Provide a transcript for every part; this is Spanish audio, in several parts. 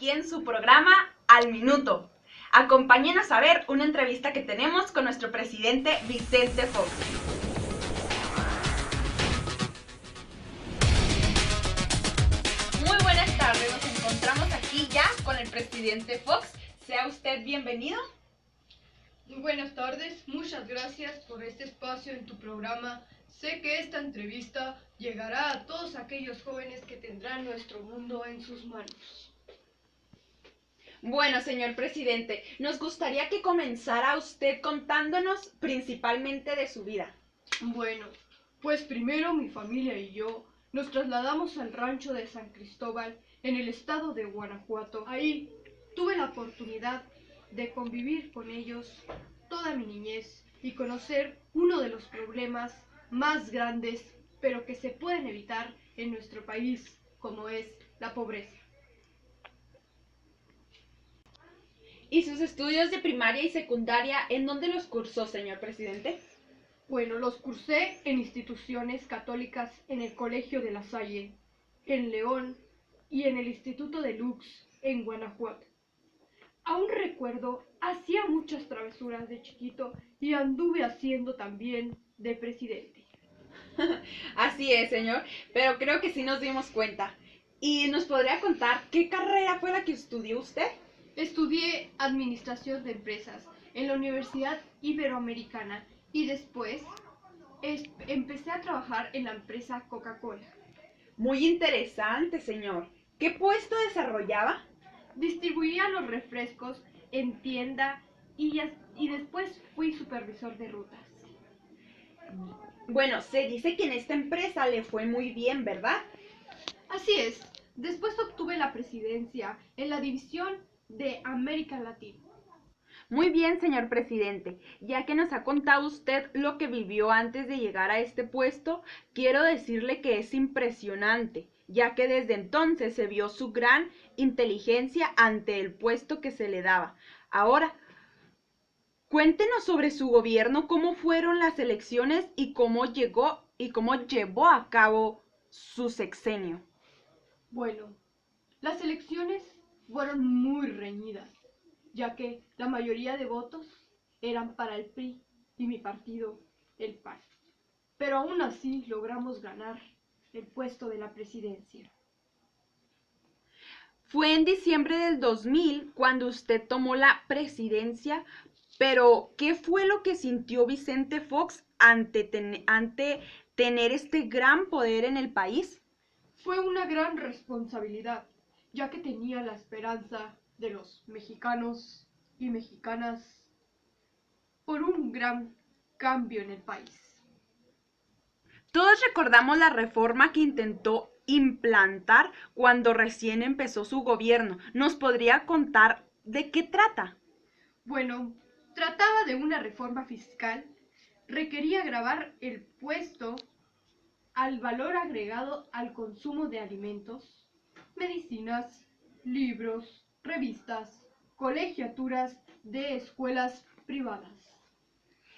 aquí en su programa Al Minuto. Acompáñenos a ver una entrevista que tenemos con nuestro presidente Vicente Fox. Muy buenas tardes, nos encontramos aquí ya con el presidente Fox. Sea usted bienvenido. Muy buenas tardes, muchas gracias por este espacio en tu programa. Sé que esta entrevista llegará a todos aquellos jóvenes que tendrán nuestro mundo en sus manos. Bueno, señor presidente, nos gustaría que comenzara usted contándonos principalmente de su vida. Bueno, pues primero mi familia y yo nos trasladamos al rancho de San Cristóbal en el estado de Guanajuato. Ahí tuve la oportunidad de convivir con ellos toda mi niñez y conocer uno de los problemas más grandes, pero que se pueden evitar en nuestro país, como es la pobreza. ¿Y sus estudios de primaria y secundaria en dónde los cursó, señor presidente? Bueno, los cursé en instituciones católicas en el Colegio de La Salle, en León y en el Instituto de Lux, en Guanajuato. Aún recuerdo, hacía muchas travesuras de chiquito y anduve haciendo también de presidente. Así es, señor, pero creo que sí nos dimos cuenta. ¿Y nos podría contar qué carrera fue la que estudió usted? Estudié Administración de Empresas en la Universidad Iberoamericana y después empecé a trabajar en la empresa Coca-Cola. Muy interesante, señor. ¿Qué puesto desarrollaba? Distribuía los refrescos en tienda y después fui supervisor de rutas. Bueno, se dice que en esta empresa le fue muy bien, ¿verdad? Así es. Después obtuve la presidencia en la división de América Latina. Muy bien, señor presidente. Ya que nos ha contado usted lo que vivió antes de llegar a este puesto, quiero decirle que es impresionante, ya que desde entonces se vio su gran inteligencia ante el puesto que se le daba. Ahora, cuéntenos sobre su gobierno, cómo fueron las elecciones y cómo llevó a cabo su sexenio. Bueno, las elecciones fueron muy reñidas, ya que la mayoría de votos eran para el PRI y mi partido, el PAN. Pero aún así logramos ganar el puesto de la presidencia. Fue en diciembre del 2000 cuando usted tomó la presidencia, pero ¿qué fue lo que sintió Vicente Fox ante tener este gran poder en el país? Fue una gran responsabilidad, ya que tenía la esperanza de los mexicanos y mexicanas por un gran cambio en el país. Todos recordamos la reforma que intentó implantar cuando recién empezó su gobierno. ¿Nos podría contar de qué trata? Bueno, trataba de una reforma fiscal, requería gravar el puesto al valor agregado al consumo de alimentos, medicinas, libros, revistas, colegiaturas de escuelas privadas.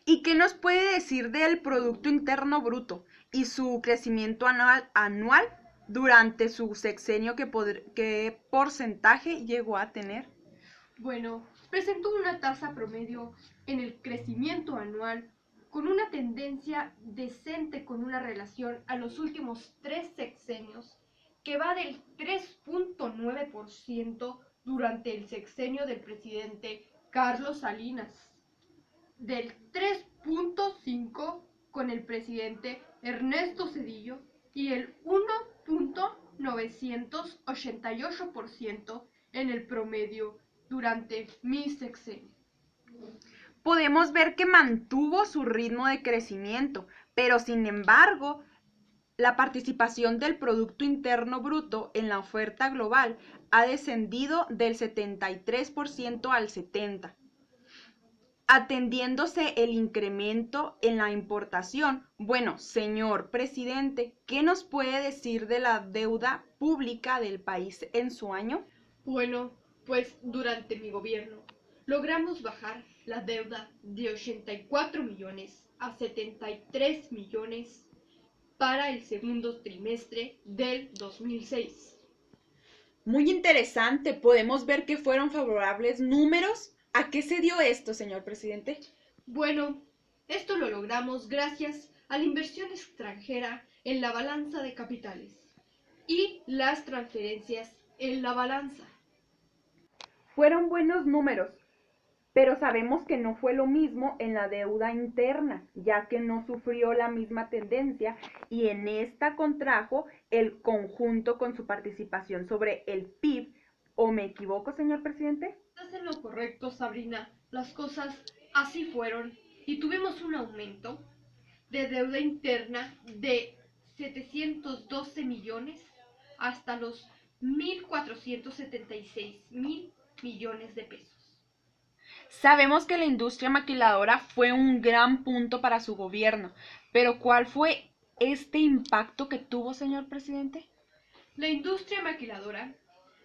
¿Y qué nos puede decir del Producto Interno Bruto y su crecimiento anual durante su sexenio? ¿Qué porcentaje llegó a tener? Bueno, presentó una tasa promedio en el crecimiento anual con una tendencia decente con una relación a los últimos 3 sexenios que va del 3.9% durante el sexenio del presidente Carlos Salinas, del 3.5% con el presidente Ernesto Zedillo y el 1.988% en el promedio durante mi sexenio. Podemos ver que mantuvo su ritmo de crecimiento, pero sin embargo, la participación del Producto Interno Bruto en la oferta global ha descendido del 73% al 70%. Atendiéndose el incremento en la importación. Bueno, señor presidente, ¿qué nos puede decir de la deuda pública del país en su año? Bueno, pues durante mi gobierno logramos bajar la deuda de 84 millones a 73 millones para el segundo trimestre del 2006. Muy interesante. Podemos ver que fueron favorables números. ¿A qué se dio esto, señor presidente? Bueno, esto lo logramos gracias a la inversión extranjera en la balanza de capitales y las transferencias en la balanza. Fueron buenos números, pero sabemos que no fue lo mismo en la deuda interna, ya que no sufrió la misma tendencia y en esta contrajo el conjunto con su participación sobre el PIB. ¿O me equivoco, señor presidente? Estás en lo correcto, Sabrina. Las cosas así fueron y tuvimos un aumento de deuda interna de 712 millones hasta los 1.476.000 millones de pesos. Sabemos que la industria maquiladora fue un gran punto para su gobierno, pero ¿cuál fue este impacto que tuvo, señor presidente? La industria maquiladora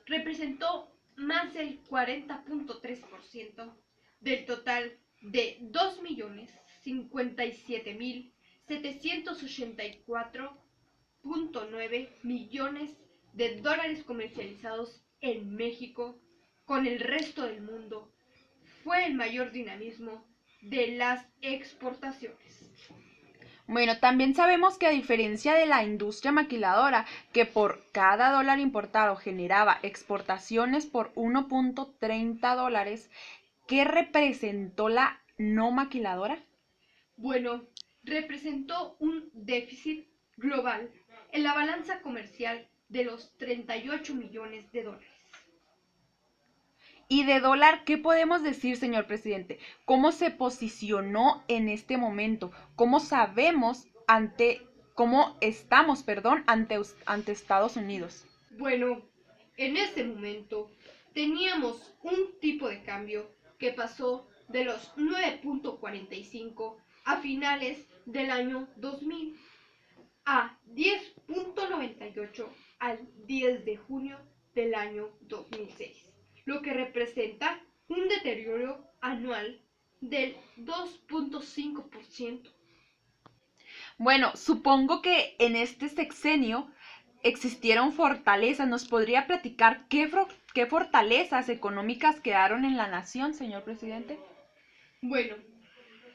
representó más del 40.3% del total de 2.057.784.9 millones de dólares comercializados en México con el resto del mundo. Fue el mayor dinamismo de las exportaciones. Bueno, también sabemos que a diferencia de la industria maquiladora, que por cada dólar importado generaba exportaciones por 1.30 dólares, ¿qué representó la no maquiladora? Bueno, representó un déficit global en la balanza comercial de los 38 millones de dólares. Y de dólar, ¿qué podemos decir, señor presidente? ¿Cómo se posicionó en este momento? ¿Cómo sabemos cómo estamos, perdón, ante Estados Unidos? Bueno, en ese momento teníamos un tipo de cambio que pasó de los 9.45 a finales del año 2000 a 10.98 al 10 de junio del año 2006, lo que representa un deterioro anual del 2.5%. Bueno, supongo que en este sexenio existieron fortalezas. ¿Nos podría platicar qué fortalezas económicas quedaron en la nación, señor presidente? Bueno,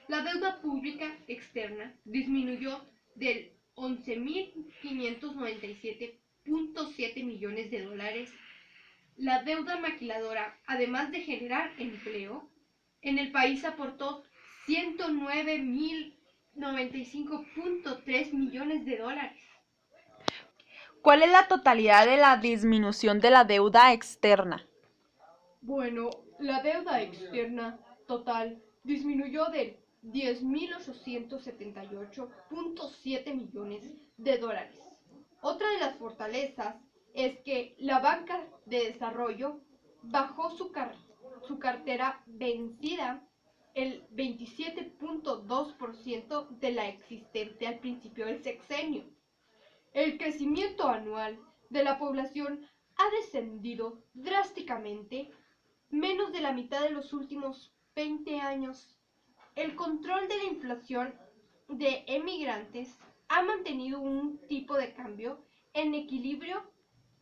la deuda pública externa disminuyó del 11.597.7 millones de dólares. La deuda maquiladora, además de generar empleo, en el país aportó 109.095.3 millones de dólares. ¿Cuál es la totalidad de la disminución de la deuda externa? Bueno, la deuda externa total disminuyó de 10.878.7 millones de dólares. Otra de las fortalezas es que la banca de desarrollo bajó su cartera vencida el 27.2% de la existente al principio del sexenio. El crecimiento anual de la población ha descendido drásticamente, menos de la mitad de los últimos 20 años. El control de la inflación de emigrantes ha mantenido un tipo de cambio en equilibrio.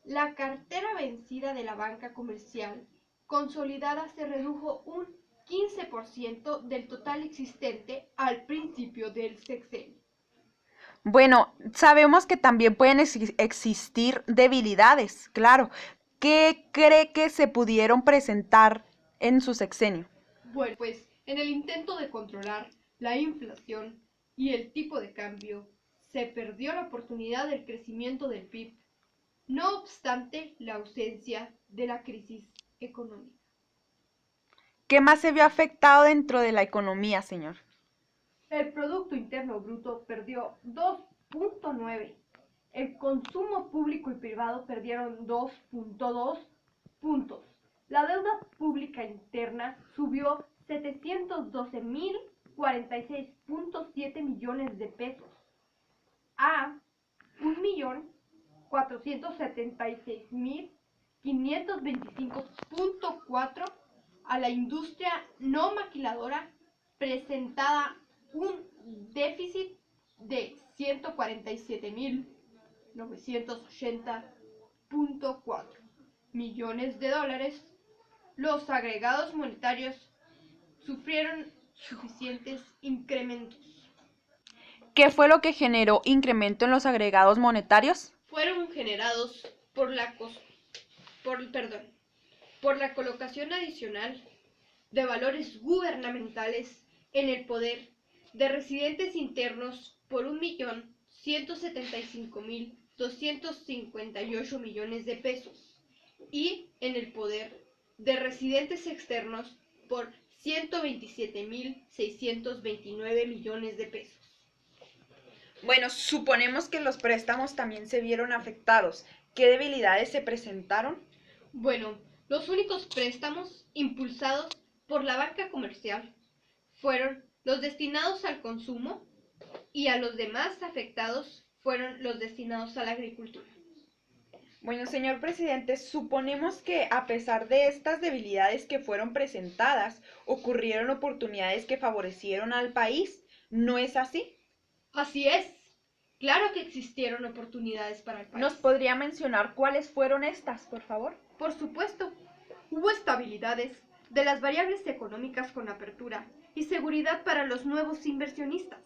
La cartera vencida de la banca comercial consolidada se redujo un 15% del total existente al principio del sexenio. Bueno, sabemos que también pueden existir debilidades, claro. ¿Qué cree que se pudieron presentar en su sexenio? Bueno, pues en el intento de controlar la inflación y el tipo de cambio, se perdió la oportunidad del crecimiento del PIB, no obstante la ausencia de la crisis económica. ¿Qué más se vio afectado dentro de la economía, señor? El Producto Interno Bruto perdió 2.9. El consumo público y privado perdieron 2.2 puntos. La deuda pública interna subió 712.046.7 millones de pesos a 1.476.525.4. A la industria no maquiladora presentada un déficit de 147.980.4. millones de dólares, los agregados monetarios sufrieron suficientes incrementos. ¿Qué fue lo que generó incremento en los agregados monetarios? Fueron generados por la colocación adicional de valores gubernamentales en el poder de residentes internos por 1.175.258 millones de pesos y en el poder de residentes externos por 127.629 millones de pesos. Bueno, suponemos que los préstamos también se vieron afectados. ¿Qué debilidades se presentaron? Bueno, los únicos préstamos impulsados por la banca comercial fueron los destinados al consumo y a los demás afectados fueron los destinados a la agricultura. Bueno, señor presidente, suponemos que a pesar de estas debilidades que fueron presentadas, ocurrieron oportunidades que favorecieron al país. ¿No es así? Así es. Claro que existieron oportunidades para el país. ¿Nos podría mencionar cuáles fueron estas, por favor? Por supuesto, hubo estabilidades de las variables económicas con apertura y seguridad para los nuevos inversionistas.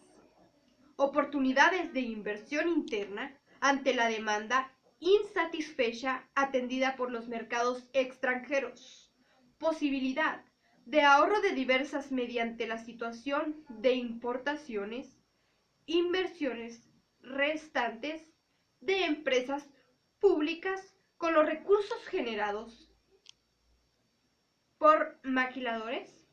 Oportunidades de inversión interna ante la demanda insatisfecha atendida por los mercados extranjeros. Posibilidad de ahorro de diversas mediante la situación de importaciones, inversiones restantes de empresas públicas con los recursos generados por maquiladores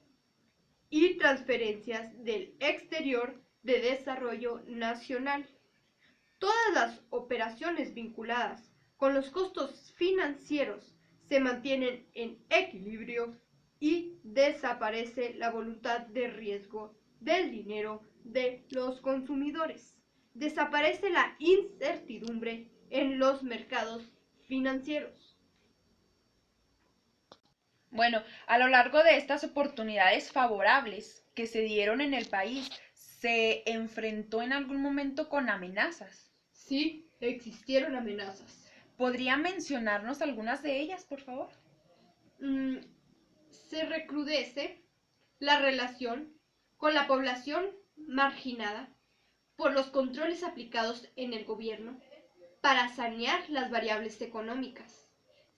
y transferencias del exterior de desarrollo nacional. Todas las operaciones vinculadas con los costos financieros se mantienen en equilibrio y desaparece la voluntad de riesgo del dinero de los consumidores. Desaparece la incertidumbre en los mercados financieros. Bueno, a lo largo de estas oportunidades favorables que se dieron en el país, ¿se enfrentó en algún momento con amenazas? Sí, existieron amenazas. ¿Podría mencionarnos algunas de ellas, por favor? Se recrudece la relación con la población marginada por los controles aplicados en el gobierno para sanear las variables económicas.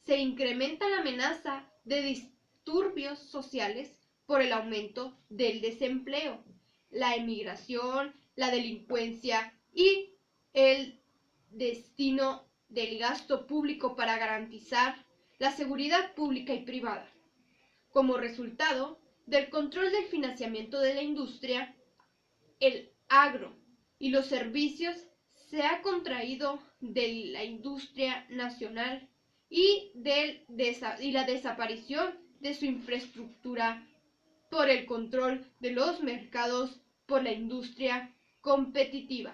Se incrementa la amenaza de disturbios sociales por el aumento del desempleo, la emigración, la delincuencia y el destino del gasto público para garantizar la seguridad pública y privada. Como resultado del control del financiamiento de la industria, el agro y los servicios se ha contraído de la industria nacional y la desaparición de su infraestructura por el control de los mercados por la industria competitiva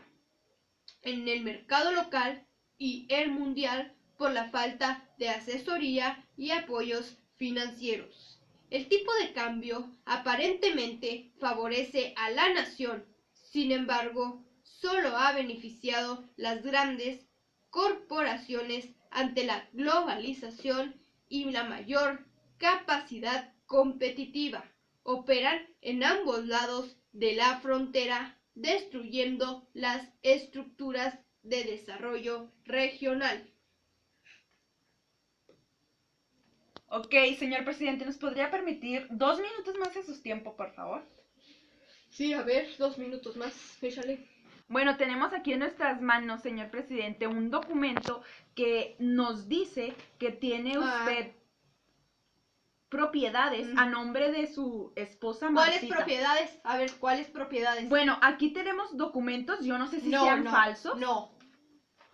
en el mercado local y el mundial por la falta de asesoría y apoyos financieros. El tipo de cambio aparentemente favorece a la nación, sin embargo, solo ha beneficiado las grandes corporaciones ante la globalización y la mayor capacidad competitiva. Operan en ambos lados de la frontera, destruyendo las estructuras de desarrollo regional. Ok, señor presidente, ¿nos podría permitir 2 minutos más de su tiempo, por favor? Sí, a ver, 2 minutos más, échale. Bueno, tenemos aquí en nuestras manos, señor presidente, un documento que nos dice que tiene usted propiedades a nombre de su esposa Martita. ¿Cuáles propiedades? A ver, ¿cuáles propiedades? Bueno, aquí tenemos documentos, yo no sé si sean falsos. No,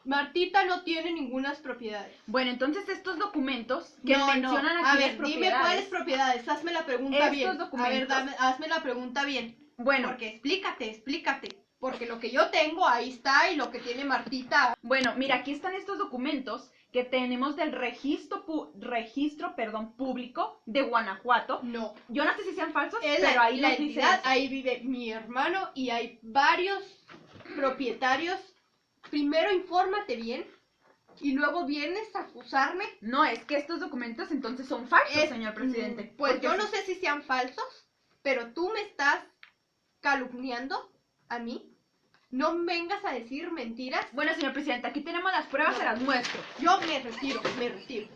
Martita no tiene ninguna propiedades. Bueno, entonces estos documentos que mencionan aquí a ver, las propiedades. dime cuáles propiedades, hazme la pregunta bien. Documentos. A ver, hazme la pregunta bien. Bueno. Porque explícate. Porque lo que yo tengo ahí está y lo que tiene Martita. Bueno, mira, aquí están estos documentos que tenemos del registro público de Guanajuato. No. Yo no sé si sean falsos, pero ahí la nos dice entidad, eso. ahí vive mi hermano y hay varios propietarios. Primero infórmate bien y luego vienes a acusarme. No, es que estos documentos entonces son falsos, señor presidente. Pues Porque yo no sé si sean falsos, pero tú me estás calumniando a mí. No vengas a decir mentiras. Bueno, señor presidente, aquí tenemos las pruebas, se las muestro. Yo me retiro, me retiro.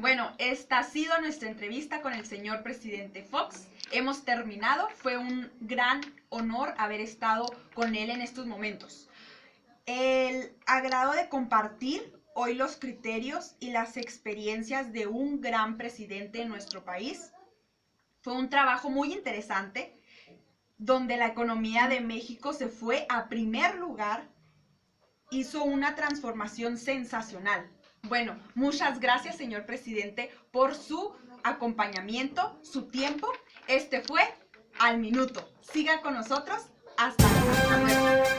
Bueno, esta ha sido nuestra entrevista con el señor presidente Fox. Hemos terminado. Fue un gran honor haber estado con él en estos momentos. El agrado de compartir hoy los criterios y las experiencias de un gran presidente en nuestro país. Fue un trabajo muy interesante, donde la economía de México se fue a primer lugar, hizo una transformación sensacional. Bueno, muchas gracias, señor presidente, por su acompañamiento, su tiempo. Este fue Al Minuto. Siga con nosotros. Hasta luego.